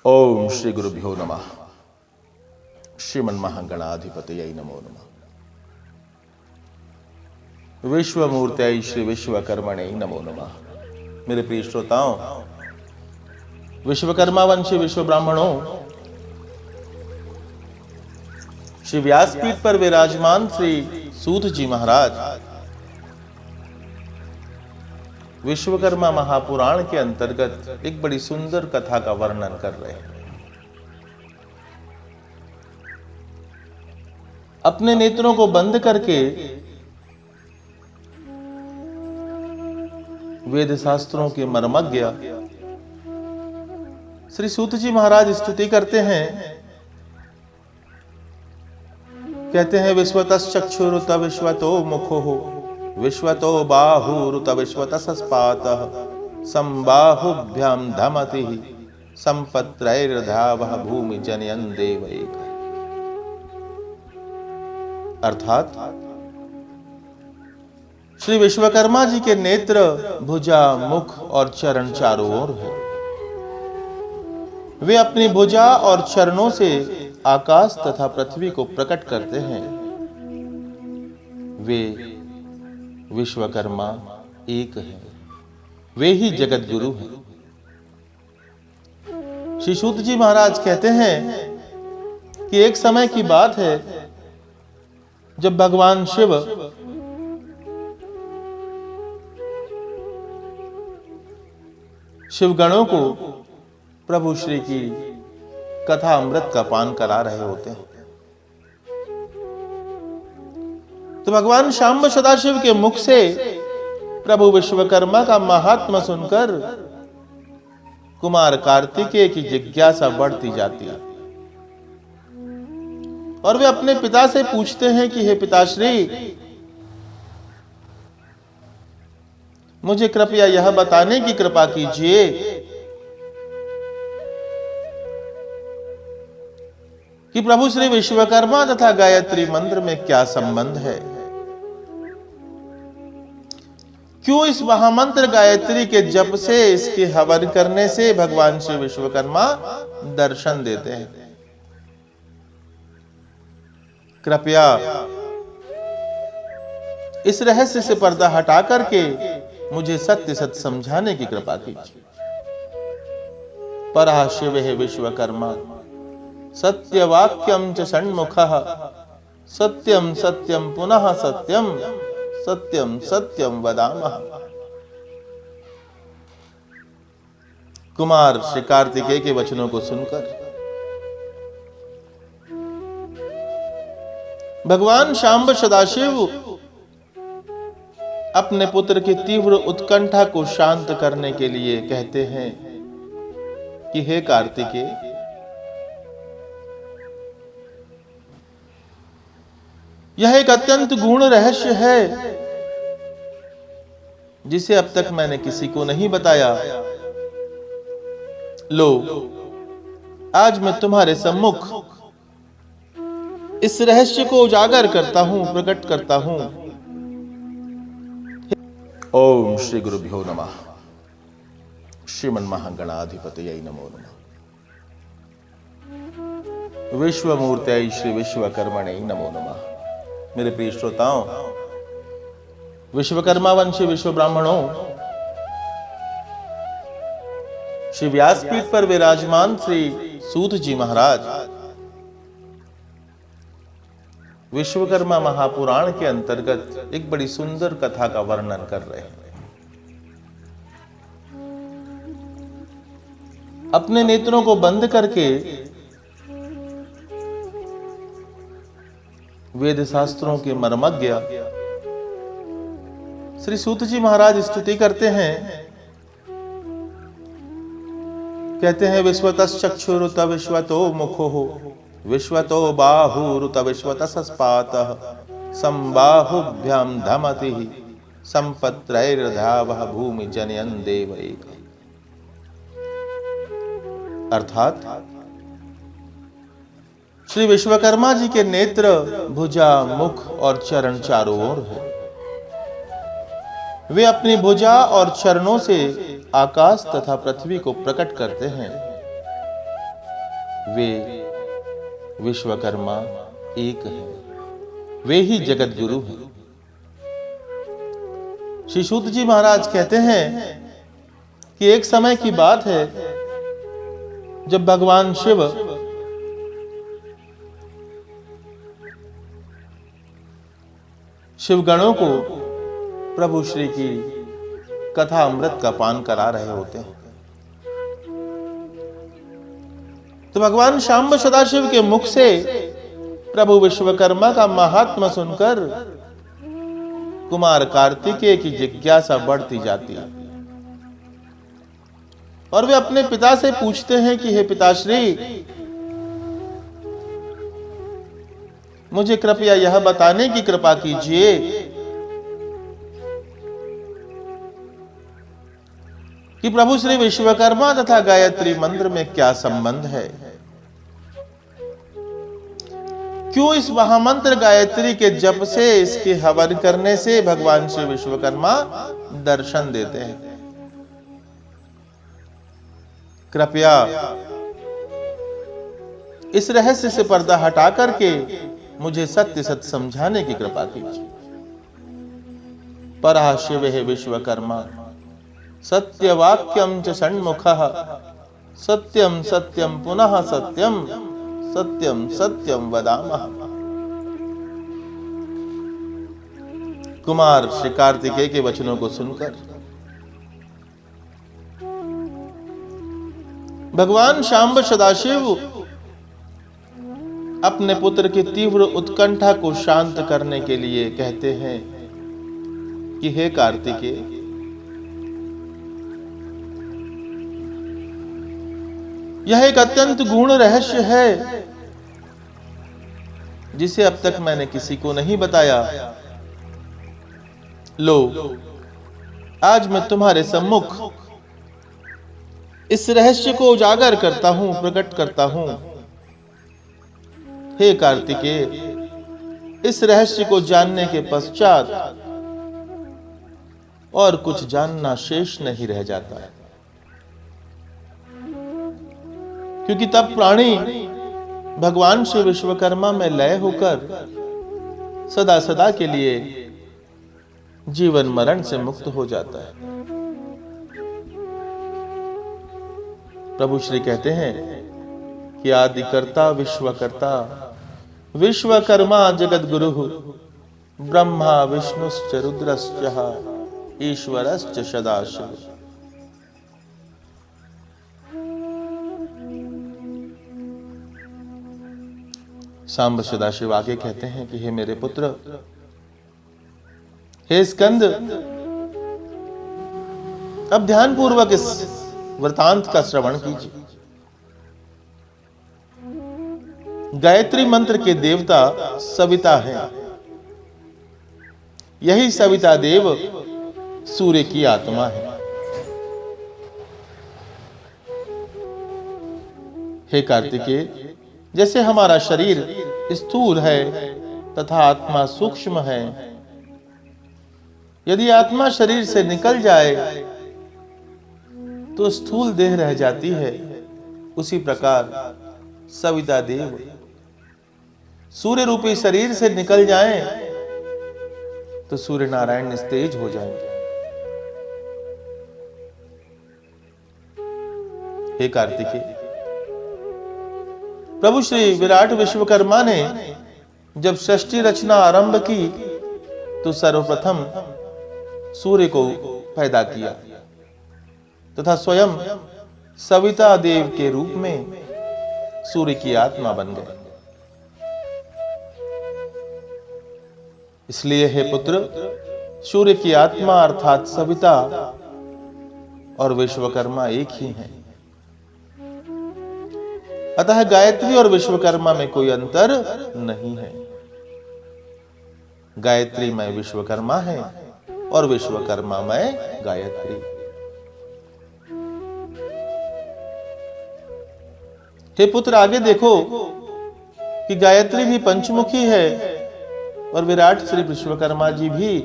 ओम श्री गुरुभ्यो नमः। श्रीमन्महागणाधिपतये नमो नमः। विश्वमूर्तये श्री विश्वकर्मणे नमो नमः। मेरे प्रिय श्रोताओं, विश्वकर्मा वंशी विश्व ब्राह्मणों, श्री व्यासपीठ पर विराजमान श्री सूत जी महाराज विश्वकर्मा महापुराण के अंतर्गत एक बड़ी सुंदर कथा का वर्णन कर रहे हैं। अपने नेत्रों को बंद करके वेद शास्त्रों के मर्मज्ञ श्री सूत जी महाराज स्तुति करते हैं। कहते हैं विश्वतश्चक्षुरुत विश्वतो मुखो विश्वतो बाहुरुत विश्वतसस्पातः संबाहुभ्याम धमति संपत्रैर्धावः भूमि जनयन् देवैक। अर्थात श्री विश्वकर्मा जी के नेत्र, भुजा, मुख और चरण चारों ओर है। वे अपनी भुजा और चरणों से आकाश तथा पृथ्वी को प्रकट करते हैं। वे विश्वकर्मा एक हैं, वे ही जगत गुरु हैं। श्री सूत जी महाराज कहते हैं कि एक समय की बात है जब भगवान शिव शिवगणों को प्रभु श्री की कथा अमृत का पान करा रहे होते हैं। तो भगवान शांब सदाशिव के मुख से प्रभु विश्वकर्मा का महात्मा सुनकर कुमार कार्तिकेय की जिज्ञासा बढ़ती जाती है और वे अपने पिता से पूछते हैं कि हे पिताश्री, मुझे कृपया यह बताने की कृपा कीजिए कि प्रभु श्री विश्वकर्मा तथा गायत्री मंत्र में क्या संबंध है। क्यों इस महामंत्र गायत्री के जप से, इसके हवन करने से भगवान श्री विश्वकर्मा दर्शन देते हैं। कृपया इस रहस्य से पर्दा हटा करके मुझे सत्य सत्य समझाने की कृपा कीजिए। परः शिवः विश्वकर्मा सत्यवाक्यं च षण्मुखः सत्यं सत्यं पुनः सत्यं सत्यं सत्यं वदामः। कुमार श्री कार्तिकेय के वचनों को सुनकर भगवान शांब सदाशिव अपने पुत्र की तीव्र उत्कंठा को शांत करने के लिए कहते हैं कि हे कार्तिकेय, यह एक अत्यंत गूढ़ रहस्य है जिसे अब तक मैंने किसी को नहीं बताया। लो, आज मैं तुम्हारे सम्मुख इस रहस्य को उजागर करता हूं, प्रकट करता हूं। ओम श्री गुरुभ्यो नमः। श्रीमन्महागणाधिपतये नमो नमः। विश्वमूर्तये श्री विश्वकर्मणे नमो नमः। मेरे प्रिय श्रोताओं, विश्वकर्मा वंशी विश्व ब्राह्मणों, श्री व्यासपीठ पर विराजमान श्री सूत जी महाराज विश्वकर्मा महापुराण के अंतर्गत एक बड़ी सुंदर कथा का वर्णन कर रहे हैं। अपने नेत्रों को बंद करके वेद शास्त्रों के मर्मज्ञ श्री सूत जी महाराज स्तुति करते हैं। कहते हैं विश्वतश्चक्षुरुत विश्वतो मुखो विश्वतो बाहुरुत विश्वतसस्पातः संबाहुभ्याम धमति संपत्रैर्धावः भूमि जनयन् देवैक। अर्थात श्री विश्वकर्मा जी के नेत्र, भुजा, मुख और चरण चारों ओर है। वे अपनी भुजा और चरणों से आकाश तथा पृथ्वी को प्रकट करते हैं। वे विश्वकर्मा एक हैं, वे ही जगत गुरु हैं। श्री सूत जी महाराज कहते हैं कि एक समय की बात है जब भगवान शिव शिवगणों को प्रभु श्री की कथा अमृत का पान करा रहे होते हैं, तो भगवान शांब सदाशिव के मुख से प्रभु विश्वकर्मा का महात्मा सुनकर कुमार कार्तिकेय की जिज्ञासा बढ़ती जाती है और वे अपने पिता से पूछते हैं कि हे पिताश्री, मुझे कृपया यह बताने की कृपा कीजिए कि प्रभु श्री विश्वकर्मा तथा गायत्री मंत्र में क्या संबंध है। क्यों इस महामंत्र गायत्री के जप से, इसके हवन करने से भगवान श्री विश्वकर्मा दर्शन देते हैं। कृपया इस रहस्य से पर्दा हटा करके मुझे सत्य सत्य समझाने की कृपा कीजिए। परः शिवः विश्वकर्मा सत्यवाक्यं च षण्मुखः सत्यं सत्यं पुनः सत्यं सत्यं सत्यं वदामः। कुमार श्री कार्तिकेय के वचनों को सुनकर भगवान शांब सदाशिव अपने पुत्र की तीव्र उत्कंठा को शांत करने के लिए कहते हैं कि हे कार्तिकेय, यह एक अत्यंत गूढ़ रहस्य है जिसे अब तक मैंने किसी को नहीं बताया। लो, आज मैं तुम्हारे सम्मुख इस रहस्य को उजागर करता हूं, प्रकट करता हूं। हे कार्तिकेय, इस रहस्य को जानने के पश्चात और कुछ जानना शेष नहीं रह जाता है, क्योंकि तब प्राणी भगवान श्री विश्वकर्मा में लय होकर सदा सदा के लिए जीवन मरण से मुक्त हो जाता है। प्रभु श्री कहते हैं कि आदिकर्ता विश्वकर्ता विश्वकर्मा जगत गुरु ब्रह्मा विष्णुश्च रुद्रश्च ईश्वरश्च सदाशिव। सांब सदाशिव आगे कहते हैं कि हे मेरे पुत्र, हे स्कंद, अब ध्यान पूर्वक इस वृतांत का श्रवण कीजिए। गायत्री मंत्र के देवता सविता हैं। यही सविता देव सूर्य की आत्मा है। हे कार्तिकेय, जैसे हमारा शरीर स्थूल है तथा आत्मा सूक्ष्म है, यदि आत्मा शरीर से निकल जाए तो स्थूल देह रह जाती है, उसी प्रकार सविता देव सूर्य रूपी शरीर से निकल जाएं तो सूर्य नारायण निस्तेज हो जाएंगे। हे कार्तिकेय, प्रभु श्री विराट विश्वकर्मा ने जब सृष्टि रचना आरंभ की तो सर्वप्रथम सूर्य को पैदा किया तथा स्वयं सविता देव के रूप में सूर्य की आत्मा बन गए। इसलिए हे पुत्र, सूर्य की आत्मा अर्थात सविता और विश्वकर्मा एक ही हैं। अतः गायत्री और विश्वकर्मा में कोई अंतर नहीं है। गायत्री में विश्वकर्मा है और विश्वकर्मा में गायत्री। हे पुत्र, आगे देखो कि गायत्री भी पंचमुखी है और विराट श्री विश्वकर्मा जी भी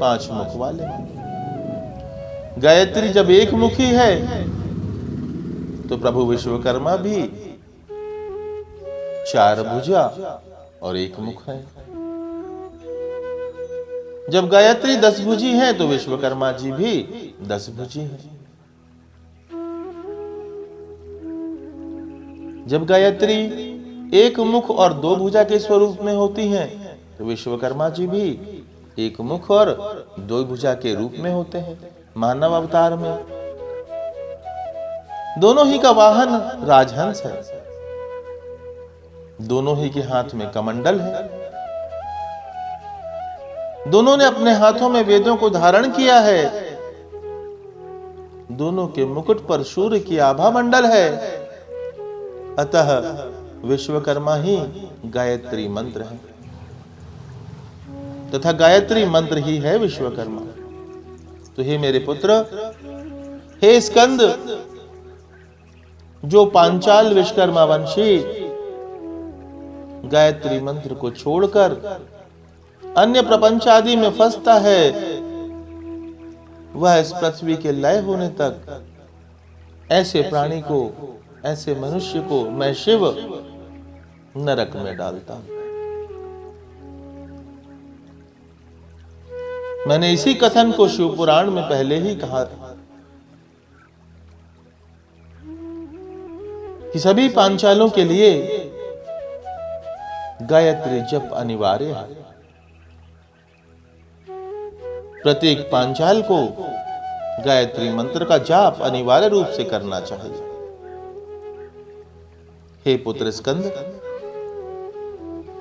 5 मुख वाले। गायत्री जब एक मुखी है तो प्रभु विश्वकर्मा भी 4 भुजा और 1 मुख है। जब गायत्री 10 भुजी है तो विश्वकर्मा जी भी 10 भुजी हैं। जब गायत्री 1 मुख और 2 भुजा के स्वरूप में होती हैं तो विश्वकर्मा जी भी 1 मुख और 2 भुजा के रूप में होते हैं मानव अवतार में। दोनों ही का वाहन राजहंस है, दोनों ही के हाथ में कमंडल है, दोनों ने अपने हाथों में वेदों को धारण किया है, दोनों के मुकुट पर सूर्य की आभा मंडल है। अतः विश्वकर्मा ही गायत्री मंत्र है तथा गायत्री मंत्र ही है विश्वकर्मा। तो हे मेरे पुत्र, हे स्कंद, जो पांचाल विश्वकर्मा वंशी गायत्री मंत्र को छोड़कर अन्य प्रपंच आदि में फंसता है, वह इस पृथ्वी के लय होने तक ऐसे प्राणी को, ऐसे मनुष्य को मैं शिव नरक में डालता हूं। मैंने इसी कथन को शिव पुराण में पहले ही कहा कि सभी पांचालों के लिए गायत्री जप अनिवार्य है। प्रत्येक पांचाल को गायत्री मंत्र का जाप अनिवार्य रूप से करना चाहिए। हे पुत्र स्कंद,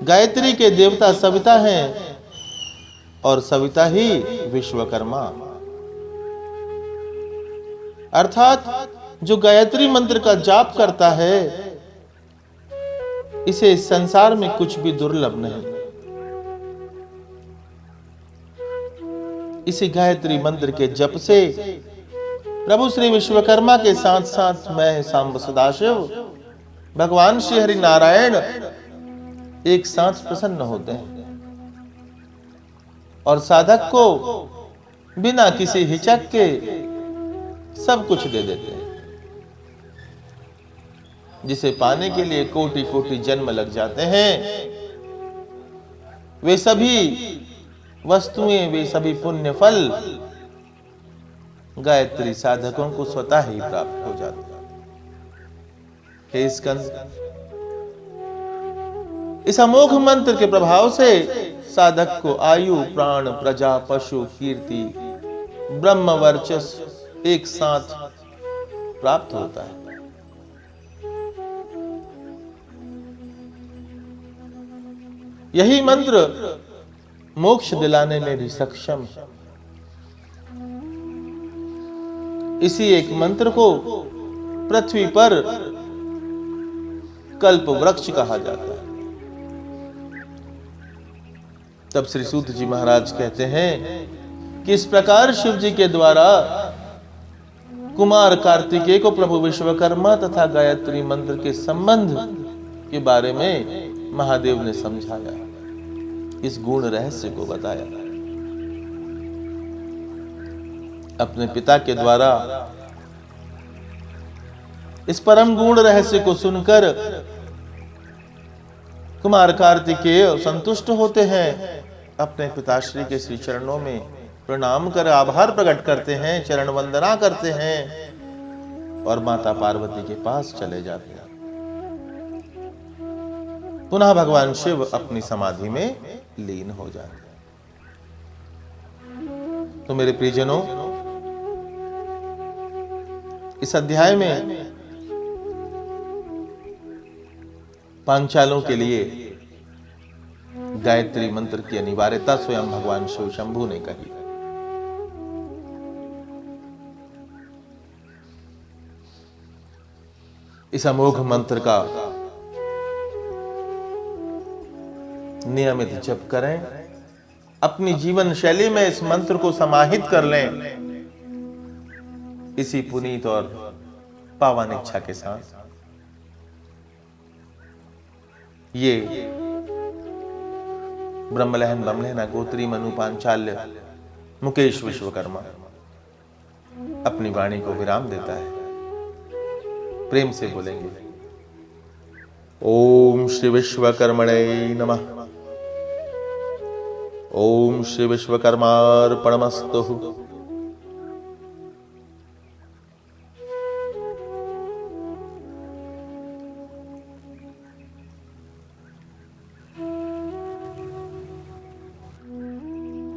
गायत्री के देवता सविता हैं और सविता ही विश्वकर्मा, अर्थात जो गायत्री मंत्र का जाप करता है इसे इस संसार में कुछ भी दुर्लभ नहीं। इसी गायत्री मंत्र के जप से प्रभु श्री विश्वकर्मा के साथ साथ मैं सांब सदाशिव, भगवान श्री हरि नारायण एक साथ प्रसन्न होते हैं और साधक को बिना किसी हिचक के सब कुछ दे देते हैं। जिसे पाने के लिए कोटि कोटि जन्म लग जाते हैं, वे सभी वस्तुएं, वे सभी पुण्य फल गायत्री साधकों को स्वतः ही प्राप्त हो जाते हैं। हे स्कंद, इस अमोघ मंत्र के प्रभाव से साधक को आयु, प्राण, प्रजा, पशु, कीर्ति, ब्रह्म वर्चस्व एक साथ प्राप्त होता है। यही मंत्र मोक्ष दिलाने में भी सक्षम है। इसी एक मंत्र को पृथ्वी पर कल्प वृक्ष कहा जाता है। तब श्री सूत जी महाराज कहते हैं कि इस प्रकार शिव जी के द्वारा कुमार कार्तिकेय को प्रभु विश्वकर्मा तथा गायत्री मंत्र के संबंध के बारे में महादेव ने समझाया, इस गुण रहस्य को बताया। अपने पिता के द्वारा इस परम गुण रहस्य को सुनकर कुमार कार्तिकेय संतुष्ट होते हैं, अपने पिताश्री के श्री चरणों में प्रणाम कर आभार प्रकट करते हैं, चरण वंदना करते हैं और माता पार्वती के पास चले जाते हैं। पुनः भगवान शिव अपनी समाधि में लीन हो जाते हैं। तो मेरे प्रियजनों, इस अध्याय में पांचालों के लिए गायत्री मंत्र की अनिवार्यता स्वयं भगवान शिव शंभु ने कही। इस अमोघ मंत्र का नियमित जप करें, अपनी जीवन शैली में इस मंत्र को समाहित कर लें, इसी पुनीत और पावन इच्छा के साथ। ये ब्रह्मलहन बमलहना गोत्री मनु पांचाल्य मुकेश विश्वकर्मा अपनी वाणी को विराम देता है। प्रेम से बोलेंगे ओम श्री विश्वकर्मणे नमः। ओम श्री विश्वकर्मार्पणमस्तु।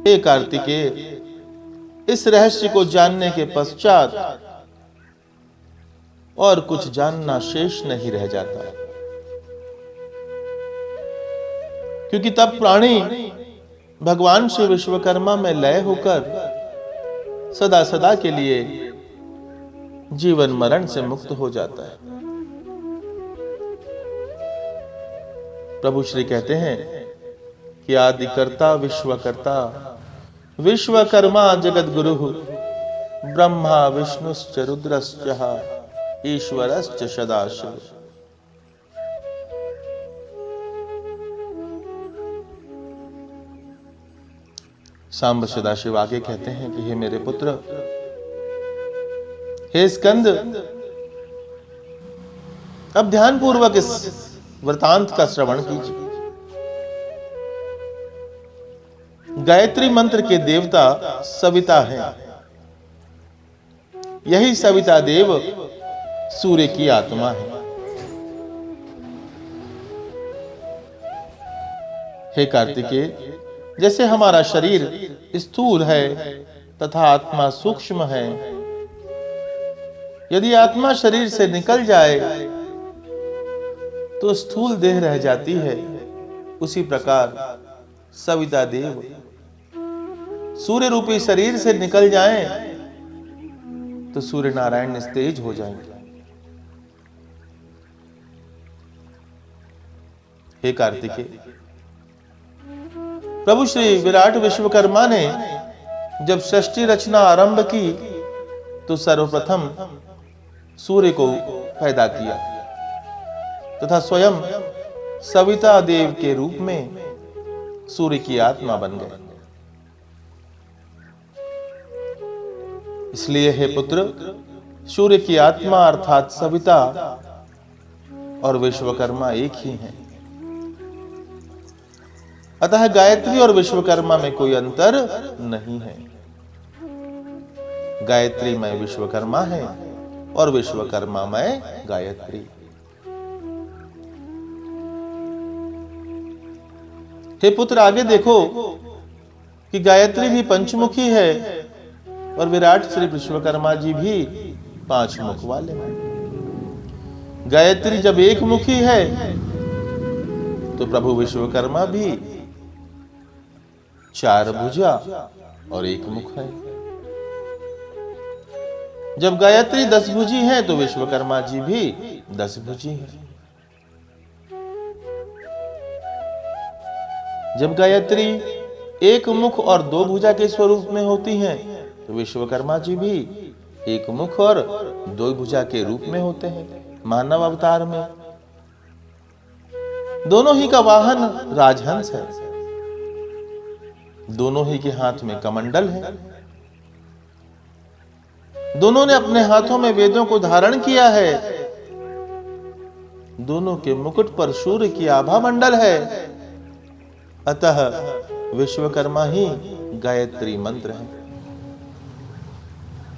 हे कार्तिकेय, इस रहस्य को जानने के पश्चात और कुछ जानना शेष नहीं रह जाता, क्योंकि तब प्राणी भगवान श्री विश्वकर्मा में लय होकर सदा सदा के लिए जीवन मरण से मुक्त हो जाता है। प्रभु श्री कहते हैं कि आदिकर्ता विश्वकर्ता विश्वकर्मा जगत गुरु ब्रह्मा विष्णुश्च रुद्रश्च ईश्वरश्च सदाशिव। सांब सदाशिव आगे कहते हैं कि हे मेरे पुत्र, हे स्कंद, अब ध्यान पूर्वक इस वृतांत का श्रवण कीजिए। गायत्री मंत्र के देवता सविता हैं। यही सविता देव सूर्य की आत्मा है। हे कार्तिकेय, जैसे हमारा शरीर स्थूल है तथा आत्मा सूक्ष्म है, यदि आत्मा शरीर से निकल जाए तो स्थूल देह रह जाती है, उसी प्रकार सविता देव सूर्य रूपी शरीर से निकल जाएं तो सूर्य नारायण निस्तेज हो जाएंगे। हे कार्तिकेय, प्रभु श्री विराट विश्वकर्मा ने जब सृष्टि रचना आरंभ की तो सर्वप्रथम सूर्य को पैदा किया तथा स्वयं सविता देव के रूप में सूर्य की आत्मा बन गए। इसलिए हे पुत्र, सूर्य की आत्मा अर्थात सविता और विश्वकर्मा एक ही हैं। अतः गायत्री और विश्वकर्मा में कोई अंतर नहीं है। गायत्री में विश्वकर्मा है और विश्वकर्मा में गायत्री। हे पुत्र, आगे देखो कि गायत्री भी पंचमुखी है और विराट श्री विश्वकर्मा जी भी 5 मुख वाले हैं। गायत्री जब एक मुखी है तो प्रभु विश्वकर्मा भी 4 भुजा और 1 मुख है। जब गायत्री 10 भुजी है तो विश्वकर्मा जी भी 10 भुजी है। जब गायत्री 1 मुख और 2 भुजा के स्वरूप में होती हैं तो विश्वकर्मा जी भी 1 मुख और 2 भुजा के रूप में होते हैं मानव अवतार में। दोनों ही का वाहन राजहंस है, दोनों ही के हाथ में कमंडल है, दोनों ने अपने हाथों में वेदों को धारण किया है, दोनों के मुकुट पर सूर्य की आभा मंडल है। अतः विश्वकर्मा ही गायत्री मंत्र है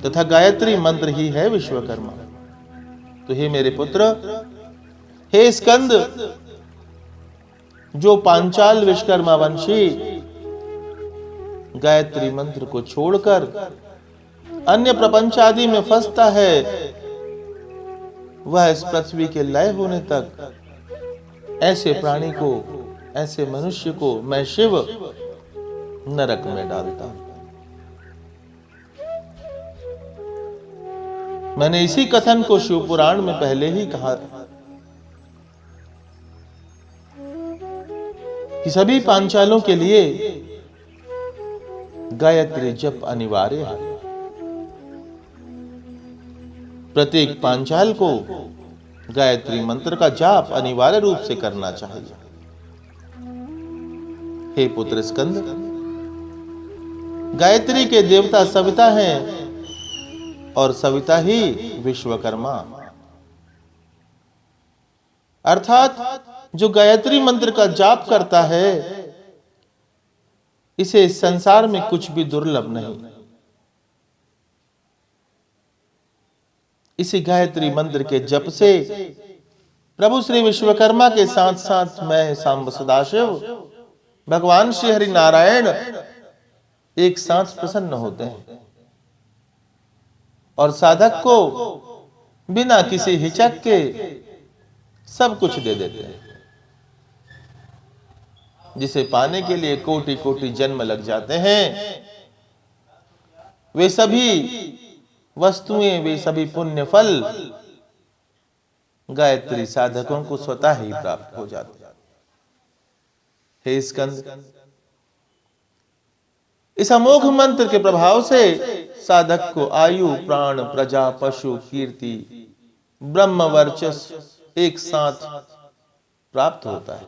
तथा गायत्री मंत्र ही है विश्वकर्मा। तो हे मेरे पुत्र, हे स्कंद, जो पांचाल विश्वकर्मा वंशी गायत्री मंत्र को छोड़कर अन्य प्रपंच आदि में फंसता है, वह इस पृथ्वी के लय होने तक ऐसे प्राणी को, ऐसे मनुष्य को मैं शिव नरक में डालता हूं। मैंने इसी कथन को शिव पुराण में पहले ही कहा कि सभी पांचालों के लिए गायत्री जप अनिवार्य है। प्रत्येक पांचाल को गायत्री मंत्र का जाप अनिवार्य रूप से करना चाहिए। हे पुत्र स्कंद, गायत्री के देवता सविता हैं और सविता ही विश्वकर्मा। अर्थात जो गायत्री मंत्र का जाप करता है, इसे इस संसार में कुछ भी दुर्लभ नहीं। इसी गायत्री मंत्र के जप से प्रभु श्री विश्वकर्मा के साथ साथ मैं सांब सदाशिव, भगवान श्री हरि नारायण एक साथ प्रसन्न होते हैं और साधक को बिना किसी हिचक के सब कुछ दे देते हैं। जिसे पाने के लिए कोटि कोटि जन्म लग जाते हैं, वे सभी वस्तुएं, वे सभी पुण्य फल गायत्री साधकों को स्वतः ही प्राप्त हो जाते हैं। हे स्कंद, इस अमोघ मंत्र के प्रभाव से साधक को आयु, प्राण, प्रजा, पशु, कीर्ति, ब्रह्म वर्चस्व एक साथ प्राप्त होता है।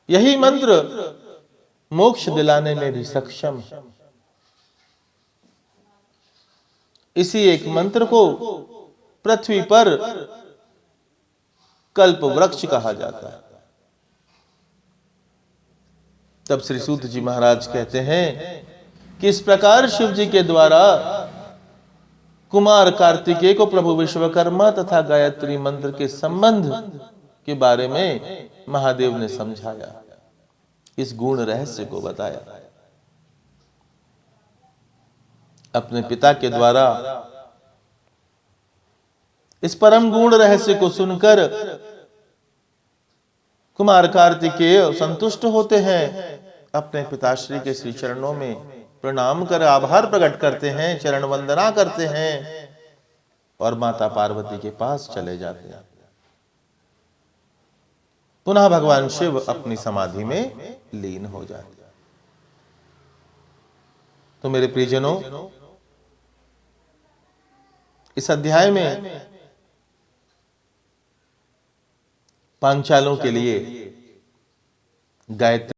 यही मंत्र मोक्ष दिलाने में भी सक्षम है। इसी एक मंत्र को पृथ्वी पर कल्प वृक्ष कहा जाता है। तब श्री सूत जी महाराज कहते हैं कि इस प्रकार शिव जी के द्वारा कुमार कार्तिकेय को प्रभु विश्वकर्मा तथा गायत्री मंत्र के संबंध के बारे में महादेव ने समझाया, इस गुण रहस्य को बताया। अपने पिता के द्वारा इस परम गुण रहस्य को सुनकर कुमार कार्तिकेय संतुष्ट होते हैं, अपने पिताश्री के श्री चरणों में प्रणाम कर आभार प्रकट करते हैं, चरण वंदना करते हैं और माता पार्वती के पास चले जाते हैं। पुनः भगवान शिव अपनी समाधि में लीन हो जाते हैं। तो मेरे प्रियजनों, इस अध्याय में पांचालों के लिए गायत्री